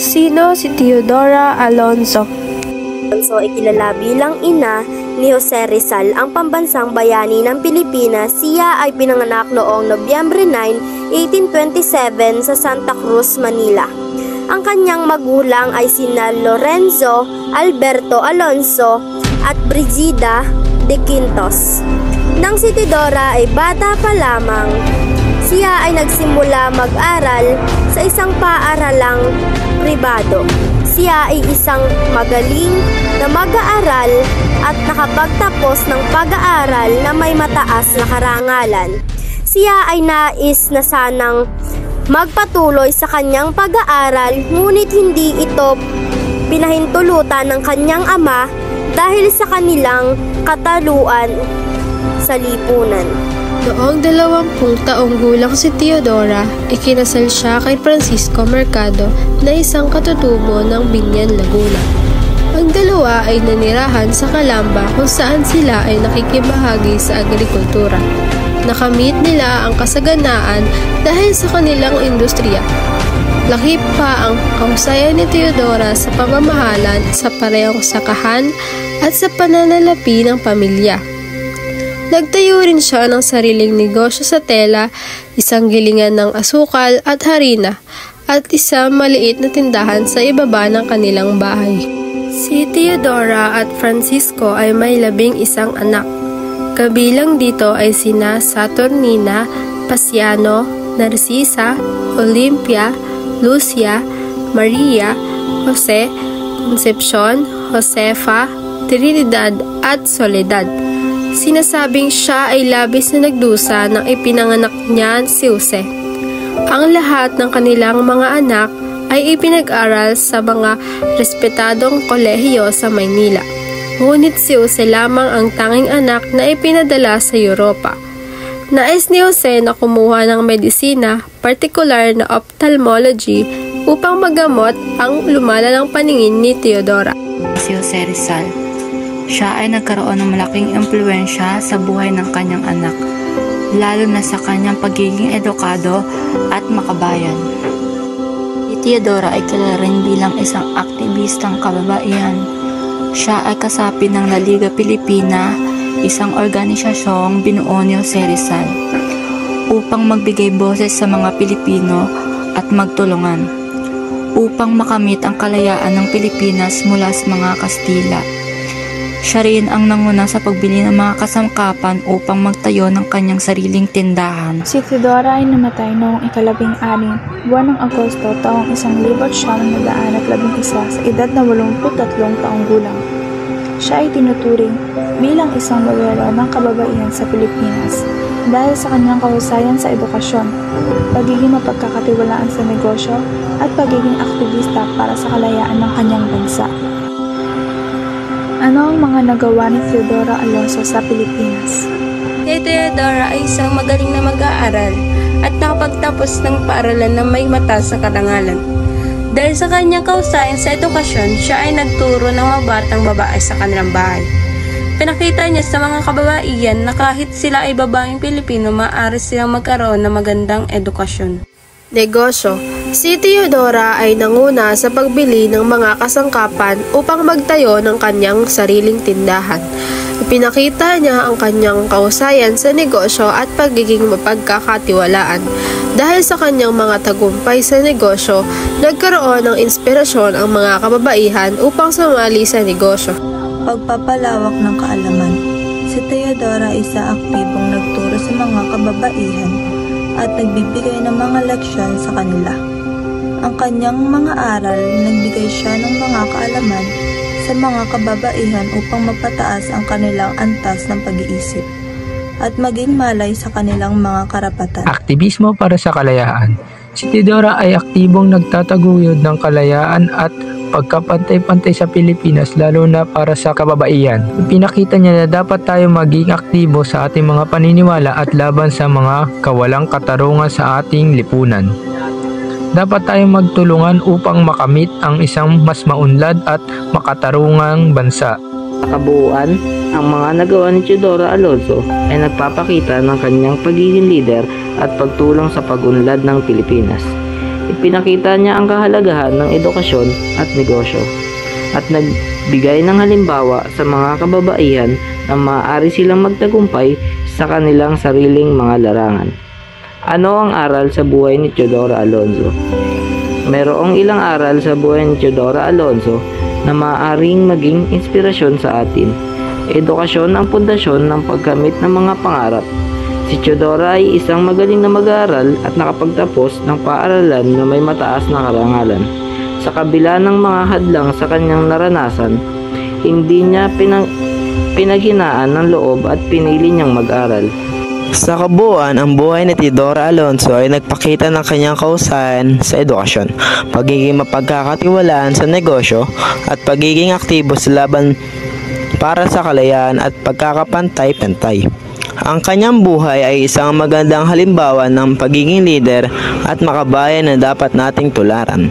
Sino si Teodora Alonso? Alonso ay kilala bilang ina ni Jose Rizal, ang pambansang bayani ng Pilipinas. Siya ay pinanganak noong Nobyembre 9, 1827 sa Santa Cruz, Manila. Ang kanyang magulang ay sina Lorenzo Alberto Alonso at Brigida de Quintos. Nang si Teodora ay bata pa lamang, siya ay nagsimula mag-aral sa isang paaralang pribado. Siya ay isang magaling na mag-aaral at nakapagtapos ng pag-aaral na may mataas na karangalan. Siya ay nais na sanang magpatuloy sa kanyang pag-aaral, ngunit hindi ito pinahintulutan ng kanyang ama dahil sa kanilang kataluan sa lipunan. Noong 20 taong gulang si Teodora, ikinasal siya kay Francisco Mercado na isang katutubo ng Binyan, Laguna. Ang dalawa ay nanirahan sa Calamba kung saan sila ay nakikibahagi sa agrikultura. Nakamit nila ang kasaganaan dahil sa kanilang industriya. Laki pa ang kahusayan ni Teodora sa pamamahalan sa parehong sakahan at sa pananalapi ng pamilya. Nagtayo rin siya ng sariling negosyo sa tela, isang gilingan ng asukal at harina, at isang maliit na tindahan sa ibaba ng kanilang bahay. Si Teodora at Francisco ay may 11 anak. Kabilang dito ay sina Saturnina, Pasiano, Narcisa, Olympia, Lucia, Maria, Jose, Concepcion, Josefa, Trinidad at Soledad. Sinasabing siya ay labis na nagdusa nang ipinanganak niya si Jose. Ang lahat ng kanilang mga anak ay ipinag-aral sa mga respetadong kolehiyo sa Maynila. Ngunit si Jose lamang ang tanging anak na ipinadala sa Europa. Nais ni Jose na kumuha ng medisina, partikular na ophthalmology, upang magamot ang lumalalang paningin ni Teodora. Si Jose Rizal, siya ay nagkaroon ng malaking impluwensya sa buhay ng kanyang anak, lalo na sa kanyang pagiging edukado at makabayan. Si Teodora ay kilala rin bilang isang aktivistang kababaihan. Siya ay kasapi ng La Liga Pilipina, isang organisasyong binuo ni Jose Rizal upang magbigay boses sa mga Pilipino at magtulungan upang makamit ang kalayaan ng Pilipinas mula sa mga Kastila. Siya rin ang nanguna sa pagbili ng mga kasangkapan upang magtayo ng kanyang sariling tindahan. Si Teodora ay namatay noong 13, buwan ng Agosto taong 1911 sa edad na 83 taong gulang. Siya ay tinuturing bilang isang modelo ng kababaihan sa Pilipinas dahil sa kanyang kahusayan sa edukasyon, pagiging mapagkakatiwalaan sa negosyo at pagiging aktivista para sa kalayaan ng kanyang bansa. Ano ang mga nagawa ni Teodora Alonso sa Pilipinas? Si Teodora ay isang magaling na mag-aaral at nakapagtapos ng paaralan na may mataas na karangalan. Dahil sa kanyang kahusayan sa edukasyon, siya ay nagturo ng mga batang babae sa kanilang bahay. Pinakita niya sa mga kababaihan na kahit sila ay babaeng Pilipino, maaari silang magkaroon ng magandang edukasyon. Negosyo. Si Teodora ay nanguna sa pagbili ng mga kasangkapan upang magtayo ng kanyang sariling tindahan. Ipinakita niya ang kanyang kahusayan sa negosyo at pagiging mapagkakatiwalaan. Dahil sa kanyang mga tagumpay sa negosyo, nagkaroon ng inspirasyon ang mga kababaihan upang sumali sa negosyo. Pagpapalawak ng kaalaman. Si Teodora ay isa aktibong nagturo sa mga kababaihan at nagbibigay ng mga leksyon sa kanila. Ang kanyang mga aral, nagbigay siya ng mga kaalaman sa mga kababaihan upang mapataas ang kanilang antas ng pag-iisip at maging malay sa kanilang mga karapatan. Aktivismo para sa kalayaan. Si Teodora ay aktibong nagtataguyod ng kalayaan at pagkapantay-pantay sa Pilipinas, lalo na para sa kababaihan. Pinakita niya na dapat tayo maging aktibo sa ating mga paniniwala at laban sa mga kawalang katarungan sa ating lipunan. Dapat tayong magtulungan upang makamit ang isang mas maunlad at makatarungang bansa. Sa kabuuan, ang mga nagawa ni Teodora Alonso ay nagpapakita ng kanyang pagiging leader at pagtulong sa pag-unlad ng Pilipinas. Ipinakita niya ang kahalagahan ng edukasyon at negosyo at nagbigay ng halimbawa sa mga kababaihan na maaari silang magtagumpay sa kanilang sariling mga larangan. Ano ang aral sa buhay ni Teodora Alonso? Mayroong ilang aral sa buhay ni Teodora Alonso na maaaring maging inspirasyon sa atin. Edukasyon ang pundasyon ng pagkamit ng mga pangarap. Si Teodora ay isang magaling na mag-aaral at nakapagtapos ng paaralan na may mataas na karangalan. Sa kabila ng mga hadlang sa kanyang naranasan, hindi niya pinaghinaan ng loob at pinili niyang mag-aral. Sa kabuuan, ang buhay ni Teodora Alonso ay nagpakita ng kanyang kahusayan sa edukasyon, pagiging mapagkakatiwalaan sa negosyo, at pagiging aktibo sa laban para sa kalayaan at pagkakapantay-pantay. Ang kanyang buhay ay isang magandang halimbawa ng pagiging leader at makabayan na dapat nating tularan.